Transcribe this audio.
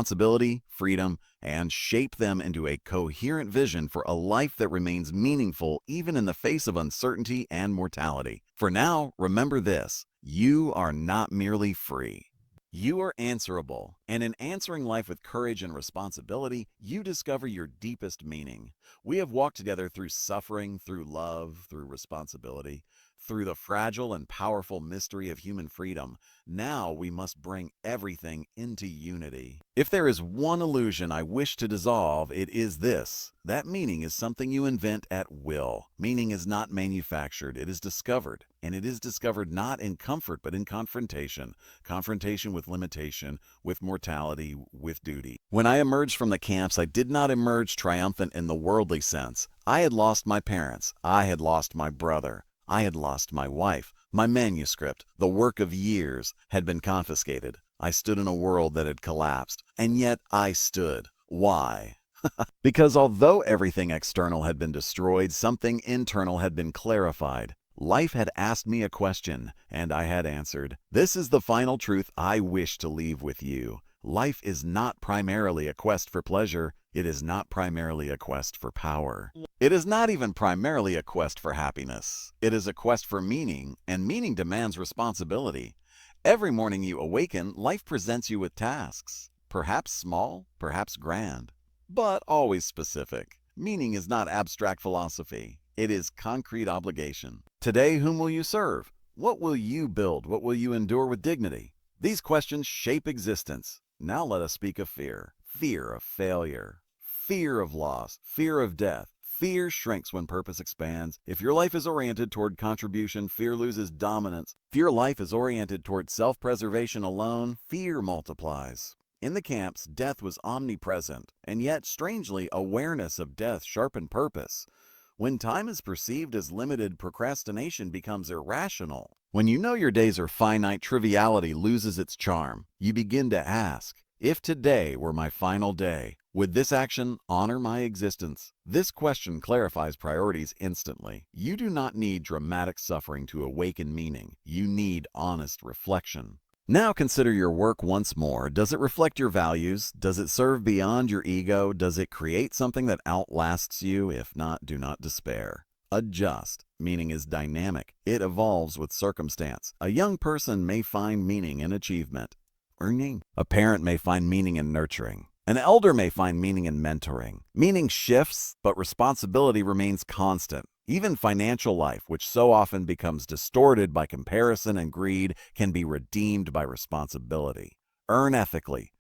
responsibility, freedom, and shape them into a coherent vision for a life that remains meaningful even in the face of uncertainty and mortality. For now, remember this: you are not merely free. You are answerable, and in answering life with courage and responsibility, you discover your deepest meaning. We have walked together through suffering, through love, through responsibility, through the fragile and powerful mystery of human freedom. Now we must bring everything into unity. If there is one illusion I wish to dissolve, it is this: that meaning is something you invent at will. Meaning is not manufactured, it is discovered. And it is discovered not in comfort, but in confrontation. Confrontation with limitation, with mortality, with duty. When I emerged from the camps, I did not emerge triumphant in the worldly sense. I had lost my parents. I had lost my brother. I had lost my wife. My manuscript, the work of years, had been confiscated. I stood in a world that had collapsed. And yet I stood. Why? Because although everything external had been destroyed, something internal had been clarified. Life had asked me a question, and I had answered. This is the final truth I wish to leave with you. Life is not primarily a quest for pleasure. It is not primarily a quest for power. It is not even primarily a quest for happiness. It is a quest for meaning, and meaning demands responsibility. Every morning you awaken, life presents you with tasks. Perhaps small, perhaps grand, but always specific. Meaning is not abstract philosophy. It is concrete obligation. Today, whom will you serve? What will you build? What will you endure with dignity? These questions shape existence. Now let us speak of fear. Fear of failure. Fear of loss. Fear of death. Fear shrinks when purpose expands. If your life is oriented toward contribution, fear loses dominance. If your life is oriented toward self-preservation alone, fear multiplies. In the camps, death was omnipresent, and yet, strangely, awareness of death sharpened purpose. When time is perceived as limited, procrastination becomes irrational. When you know your days are finite, triviality loses its charm. You begin to ask, if today were my final day, would this action honor my existence? This question clarifies priorities instantly. You do not need dramatic suffering to awaken meaning. You need honest reflection. Now consider your work once more. Does it reflect your values? Does it serve beyond your ego? Does it create something that outlasts you? If not, do not despair. Adjust. Meaning is dynamic. It evolves with circumstance. A young person may find meaning in achievement. A parent may find meaning in nurturing. An elder may find meaning in mentoring. Meaning shifts, but responsibility remains constant. Even financial life, which so often becomes distorted by comparison and greed, can be redeemed by responsibility. Earn ethically.